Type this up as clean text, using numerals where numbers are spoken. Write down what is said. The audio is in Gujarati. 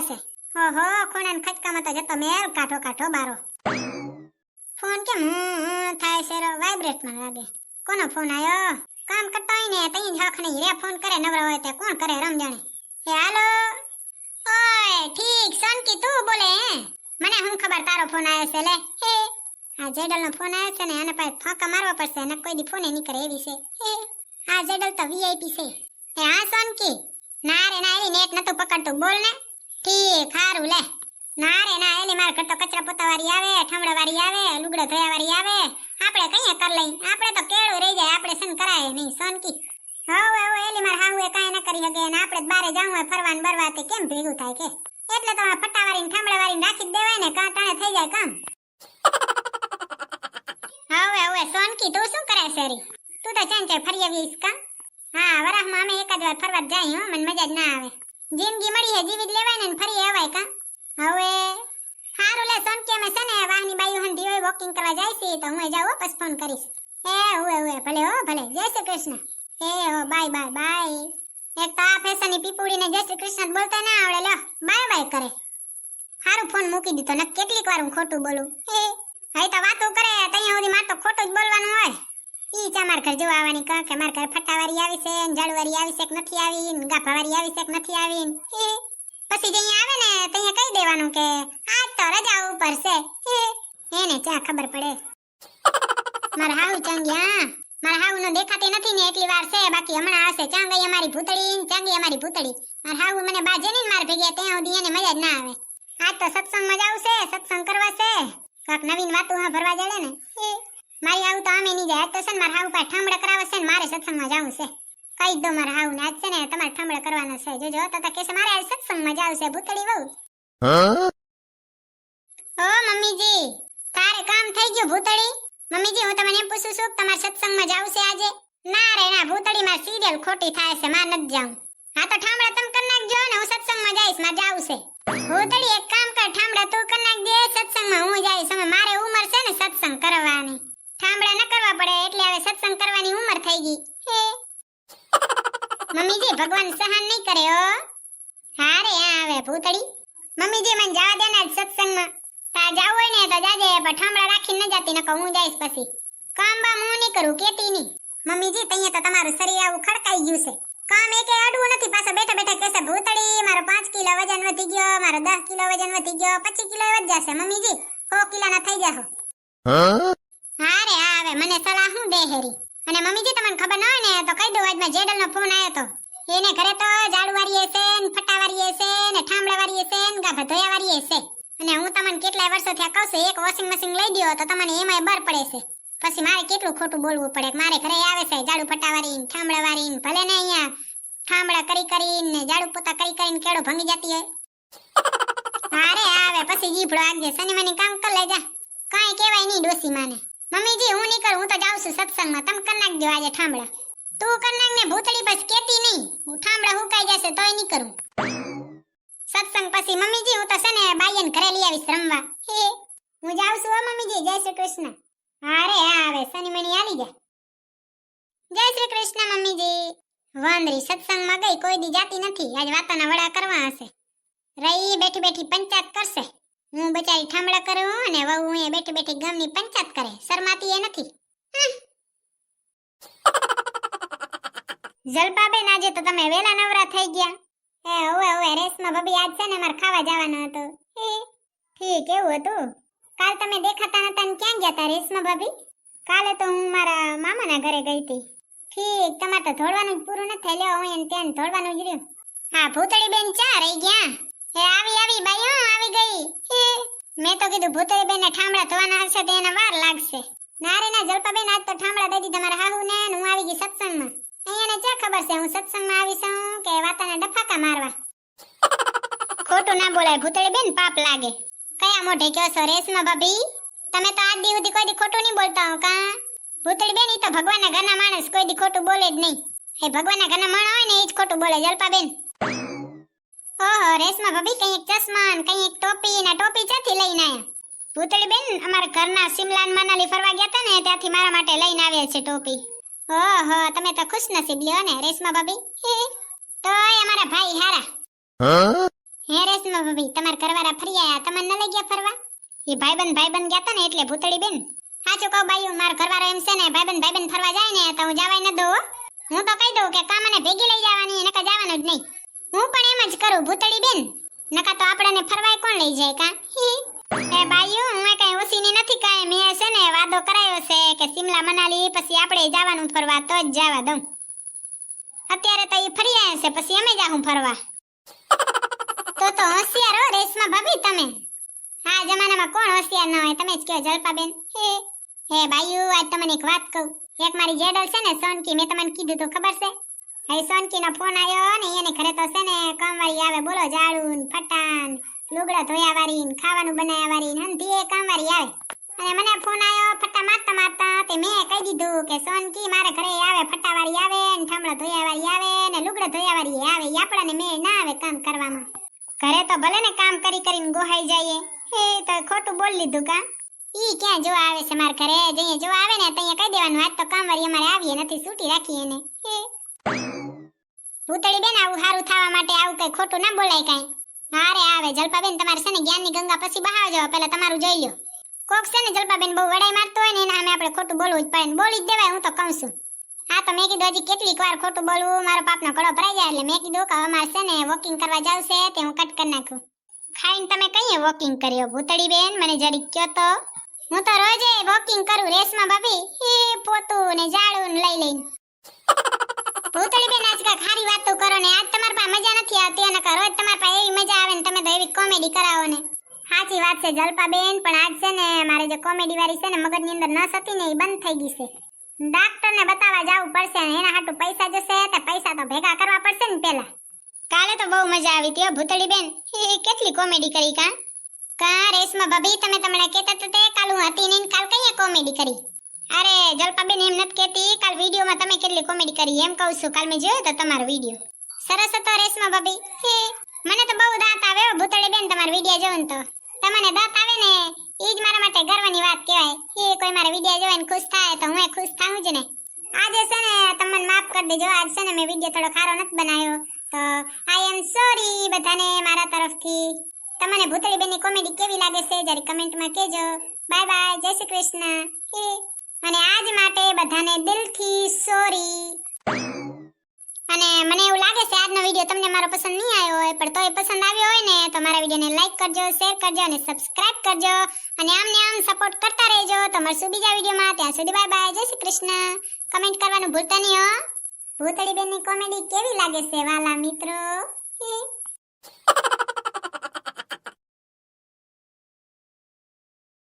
છે. ઓહો ખૂણાન ખચકામાં તો જતો મેલ કાઠો કાઠો બારો. ફોન કેમ થાય છે? વાઇબ્રેટમાં લાગે. કોનો ફોન આવ્યો? કામ કરતા હોય ને તઈ હખ નહીં રે ફોન કરે નવરો હોય તે કોણ કરે રમજાણે. હે હાલો. ઓય ઠીક સોનકી તું બોલે હે? મને હું ખબર તારો ફોન આવ્યો છે લે. હે આ જેડલનો ફોન આવ્યો છે ને આને પાસે ફાંકા મારવા પડશે ને કોઈ દી ફોને નહીં કરે એવી છે. હે આ જેડલ તો વીઆઈપી છે. હે હા સોનકી. ના રે ના એલી નેટ નતું પકડતું બોલ ને. ઠીક હારું લે. ના રે ના એલી માર ઘર તો કચરા પોતા વાળી આવે, ઠમડા વાળી આવે, લુગડા ધોયા વાળી આવે. આપણે કઈએ કર લઈ. આપણે તો કેળું રહી જાય આપણે સન કરાય નહીં સોનકી. હવે એલી માર હાહુએ કાંઈ ન કરી શકે ને આપણે બારે જાવું હોય ફરવાન બરવા તે કેમ ભેગું થાય કે? એટલે તો ફટાવાળી ને ઠમડા વાળી રાખી જ દેવાય ને કાંટાણે થઈ જાય કામ. હવે સોનકી તું શું કરે છે રી? તું તો ચાંચે ફરી આવીશ કા? હા વરાહમાં અમે એકાદ વાર ફરવા જાય હો મને મજા જ ના આવે. જિંદગી મળી હે જીવી જ લેવાય ને ફરી આવાય કા? હવે હારું લે સોનકી અમે છે ને વાહની બાયુ હંધી હોય વોકિંગ કરવા જાય છે તો હું જાઉં પછી ફોન કરીશ. હવે ભલે હો ભલે. જય શ્રી કૃષ્ણ. હો બાય બાય બાય. એક તો આ ફેશનની પીપુડીને જય શ્રી કૃષ્ણ બોલતા ના આવડે લો બાય બાય કરે. હારું ફોન મૂકી દીધો ને કેટલીક વાર હું ખોટું બોલું. હે તો વાતું કરે તૈયા સુધી માર તો ખોટું જ બોલવાનું હોય. ઈ ચા માર ઘર જોવા આવવાની કહે કે માર ઘર ફટાવારી આવી છે ને જાડવારી આવી છે કે નથી આવી ને ગાફાવારી આવી છે કે નથી આવી ને. પછી જઈ આવે ને તૈયા કહી દેવાનું કે આજ તો રજા ઉપર છે. એને ચા ખબર પડે. મારા હાઉ ચાંગ્યા મારા હાઉ નો દેખાતી નથી ને એટલી વાર છે બાકી હમણાં આવશે. ચાંગઈ અમારી ભૂતળી ને ચાંગી અમારી ભૂતળી. મારા હાઉ મને બાજે ને માર ભેગી ત્યાં સુધી એને મજા જ ના આવે. આજ તો સત્સંગમાં જાવ છે સત્સંગ કરવા છે કાક નવીન વાતો હા ભરવા જડે ને. મારી હાઉ તો આમે નહીં જાય. આજ તો છે ને મારા હાઉ પાસે ઠામડા કરાવે છે ને મારે સત્સંગમાં જાવું છે. કહી દો મારા હાઉ ને આજ છે ને તમારે ઠામડા કરવાના છે. જોજો તો કે છે મારે આજ સત્સંગમાં જાવ છે ભૂતળી વહુ. ઓ મમ્મીજી તારે કામ થઈ ગયું ભૂતળી? મમ્મીજી હું તમને એમ પૂછું છું કે તમારે સત્સંગમાં જાવ છે આજે? ના રે ના ભૂતળી માર સિરિયલ ખોટી થાય છે માર નથી જાઉં. હા તો ઠામડા તમે કરી નાખજો ને હું સત્સંગમાં જઈશ માર જાવું છે. ભૂતળી એક કામ કર ઠામડા તું કરી નાખજે સત્સંગમાં હું જઈશ. હવે મારે ઉંમર છે ને સત્સંગ કરવાની. ઠામડા ન કરવા પડે એટલે હવે સત્સંગ કરવાની ઉંમર થઈ ગઈ. મમ્મીજી ભગવાન સહન નહીં કરે હો. હા રે આવે ભૂતળી. મમ્મીજી મને જવા દે ને સત્સંગમાં. તા જાવ હોય ને તો જાજે પણ ઠામડા રાખીને ન જાતી નકો હું જઈશ પછી. કામ બામ હું નહીં કરું કેતી નહીં. મમ્મીજી તૈયા તો તમારું શરીર આવું ખડકાઈ ગયું છે. કામ એકે અડવું નથી પાછા બેઠા બેઠા કહેશે ભૂતળી મારો 5 કિલો વજન વધી ગયો મારો 10 કિલો વજન વધી ગયો 25 કિલો વધી જશે મમ્મીજી 100 કિલોના થઈ જાહો. હા રે આવે મને સલાહ હું દે હેરી. અને મમ્મીજી તમને ખબર ન હોય ને તો કહી દઉં આજમાં જેડલનો ફોન આવ્યો તો. એને ઘરે તો જાડુવારીએ છે ને ફટાવારીએ છે ને ઠામડાવારીએ છે ને ગાભા ધોયાવારીએ છે. અને હું તમને કેટલાય વર્ષો થયા કહું છું એક વોશિંગ મશીન લઈ દ્યો તો તમને એમાંય બર પડે છે. પછી મારે કેટલું ખોટું બોલવું પડે કે મારે ઘરે આવે છે જાડુ ફટાવારી ને ઠામડાવારી ને ભલે ને અહીંયા ઠામડા કરી કરીને જાડુ પોતા કરી કરીને કેડો ભંગી જતી હોય. હારે આવે પછી જીભડો આગજે સની મની કામ કર લે જા. કાંઈ કહેવાય નહીં ડોસી માને. મમ્મીજી હું નહીં કરું હું તો જાઉં છું સત્સંગમાં. તમે કર નાખજો આજે ઠામડા. તું કર નાખ ને ભૂતળી બસ કેતી નહીં. હું ઠામડા હુકાઈ જશે તોય નહીં કરું. સત્સંગ પછી મમ્મીજી હું તો છે ને બાયન ઘરે લઈ આવીશ રમવા. હું જાઉં છું હો મમ્મીજી. જય શ્રી કૃષ્ણ. હારે આવે સની મની આવી જા. જય શ્રી કૃષ્ણ મમ્મીજી. વાંદરી સત્સંગમાં ગઈ કોઈ દી જાતી નથી. આજ વાતાના વડા કરવા હશે. રહી બેઠી બેઠી પંચાયત કરશે. હું બચારી ઠામડા કરું અને વહુ એ બેઠી બેઠી ગામની પંચાયત કરે. શરમાતી એ નથી. જલપાબેન આજે તો તમે વેલા નવરા થઈ ગયા. હવે રેશમા ભાભી આજ છે ને મારે ખાવા જવાનું હતું. ઠીક એવું હતું. કાલ તમે દેખાતા નતા ને ક્યાં ગયા તા રેશમા ભાભી? કાલે તો હું મારા મામાના ઘરે ગઈ હતી. ઠીક તમારે તો ધોળવાનું જ પૂરું નથી લ્યો હું એને ત્યાં ધોળવાનું જ રહ્યું. હા ભૂતળી બેન ચા રહી ગયા? આવી બાઈઓ આવી ગઈ. મેં તો કીધું ભૂતળી બેન ને ઠામડા ધોવાના હશે તો એને વાર લાગશે. ના રે ના જલપાબેન આજ તો ઠામડા દઈ દીધા મારા હાહુ ને હું આવી ગઈ સત્સંગમાં. અહીંયાને ચા ખબર છે હું સત્સંગમાં આવી છું કે વાતાના ડફાકા મારવા. ખોટું ના બોલાય ભૂતળી બેન પાપ લાગે. કયા મોઢે કહો છો રેશમા ભાભી? તમે તો આજ દી સુધી કોઈ દી ખોટું નહીં બોલતા હો કા? ભૂતળી બેન ઈ તો ભગવાનના ઘરના માણસ કોઈ દી ખોટું બોલે જ નહીં. એ ભગવાનના ઘરના માણસ હોય ને ઈ જ ખોટું બોલે જલપાબેન. ઓહો રેશમા ભાભી કઈ એક ચશ્મા ને કઈ એક ટોપી ને ટોપી ક્યાંથી લઈને આયા? ભૂતળી બેન અમારા ઘરના સિમલા ને મનાલી ફરવા ગયા હતા ને ત્યાંથી મારા માટે લઈને આવ્યા છે ટોપી. ઓહો તમે તો ખુશ નસીબ લ્યો ને રેશમા ભાભી. તો અમારા ભાઈ હારા. હે રેશમા ભાભી તમાર ઘરવાળા ફરી આયા, તમને ન લઈ ગયા ફરવા? એ ભાઈબંધ ગયા તા ને એટલે ભૂતળી બેન. સાચું કહું બાયું, મારો ઘરવાળો એમ છે ને ભાઈબંધ ફરવા જાય ને તો હું જવાય ન દઉં. હું તો કહી દઉં કે કા મને ભેગી લઈ જવાની, નકા જવાનું જ નહીં. હું પણ એમ જ કરું ભૂતળી બેન, નકા તો આપણને ફરવાય કોણ લઈ જાય કા? એ બાયું, હું કઈ ઓસીની નથી કાંઈ, મેં છે ને વાદો કરાયો છે કે શિમલા મનાલી પછી આપણે જવાનું ફરવા, તો જ જવા દઉં. અત્યારે તો એ ફરી આવ્યા છે, પછી અમે જાહું ફરવા. તો હોશિયાર હો રેશમા ભાભી તમે. હા જમાનામાં કોણ હોશિયાર ન હોય, તમે જ કહો જલપાબેન. હે બાયું, આજ તમને એક વાત કહું. એક મારી જેડલ છે ને સોનકી, મેં તમને કીધું તો ખબર છે? હવે સોનકીનો ફોન આવ્યો ને એને ઘરે તો છે ને કામવાળી આવે, બોલો ઝાડું ફટાન લુગડા ધોયા વાળી ને ખાવાનું બનાવ્યા વાળી ને હંધી એ કામવાળી આવે. અને મને ફોન આવ્યો ફટા મારતા તે મેં કહી દીધું કે સોનકી મારે ઘરે આવે, ફટાવાળી આવે ને ઠામડા ધોયા વાળી આવે ને લુગડા ધોયા વાળી આવે. ઈ આપણાને મેળ ના આવે કામ કરવામાં. ઘરે તો ભલે ને કામ કરીને ગોહાઈ જાય, હે તો ખોટું બોલ લીધું કા? ઈ ક્યાં જોવા આવે છે મારા ઘરે? જઈએ જોવા આવે ને તઈએ કહી દેવાનું આજ તો કામવાળી અમારે આવીએ નથી, છૂટી રાખી એને. હે ભૂતળી બેન, આવું સારું થવા માટે આવું કઈ ખોટું ના બોલાય કાઈ. હારે આવે જલપાબેન, તમારે છે ને જ્ઞાનની ગંગા પછી બહાવજો, પહેલા તમારું જોઈ લ્યો. કોક છે ને જલપાબેન બહુ વડાઈ મારતો હોય ને એના સામે આપણે ખોટું બોલવું જ પડે ને બોલી જ દેવાય, હું તો કહું છું. હા તો મેં કીધું હજી કેટલીક વાર ખોટું બોલવું, મારો પાપનો ઘડો ભરાઈ જાય એટલે મેં કીધું કે અમારે છે ને વોકિંગ કરવા જાવ છે તે હું કટ કરી નાખું. ખાઈને તમે કઈએ વોકિંગ કર્યો ભૂતળી બેન, મને જરીક કયો તો. હું તો રોજે વોકિંગ કરું રેશમા ભાભી, પોતું ને ઝાડું લઈ લઈને. ભૂતળી બેન આજ કાંઈક સારી વાતો કરો ને, આજ તમારા પાસે મજા નથી આવતી અને રોજ તમારા પાસે એવી મજા આવે ને તમે તો એવી કોમેડી કરાવો ને. સાચી વાત છે જલપાબેન, પણ આજ છે ને મારે જે કોમેડી વાળી છે ને મગજની અંદર નસ હતી ને એ બંધ થઈ ગઈ છે. ડાક્ટરને બતાવવા જવું પડશે ને એના હાટુ પૈસા જશે, તો પૈસા તો ભેગા કરવા પડશે ને પેલા. કાલે તો બહુ મજા આવી હતી ભૂતળી બેન, કેટલી કોમેડી કરી કા રેશમા ભાભી? તમે તમને કહેતા હતા કાલ હું હતી ને કાલ કઈ કોમેડી કરી? અરે જલપાબેન એમ નથી કહેતી, કાલ વિડીયોમાં તમે કેટલી કોમેડી કરી એમ કહું છું. કાલ મેં જોયો તો તમારો વિડીયો, સરસ હતો રેશમા ભાભી. મને તો બહુ દાંત આવે ભૂતળી બેન તમારો વિડીયો જોઉં તો. તમને દાંત આવે ને ઈ જ મારા માટે ગર્વની વાત કહેવાય. કોઈ મારા વિડીયો જોઈને ખુશ થાય તો હું ખુશ થાઉં જ ને. આજે છે ને તમને માફ કરી દેજો, આજ છે ને મેં વિડીયો થોડો ખારો નથી બનાવ્યો તો આઈ એમ સોરી બધાને મારા તરફથી. તમને ભૂતળી બેનની કોમેડી કેવી લાગે છે જરી કમેન્ટમાં કહેજો. બાય બાય, જય શ્રી કૃષ્ણ. અને આજ માટે બધાને દિલથી સોરી. અને મને એવું લાગે છે આજનો વિડીયો તમને મારો પસંદ નહીં આવ્યો હોય, પણ તોય પસંદ આવ્યો હોય ને તો મારા વિડીયોને લાઈક કરજો, શેર કરજો અને સબસ્ક્રાઇબ કરજો અને આમને આમ સપોર્ટ કરતા રહેજો. તો મળશું બીજા વિડીયોમાં, ત્યાં સુધી બાય બાય, જય શ્રી કૃષ્ણ. કમેન્ટ કરવાનું ભૂલતા નહીં હો. ભૂતળી બેનની કોમેડી કેવી લાગે છે વાલા મિત્રો?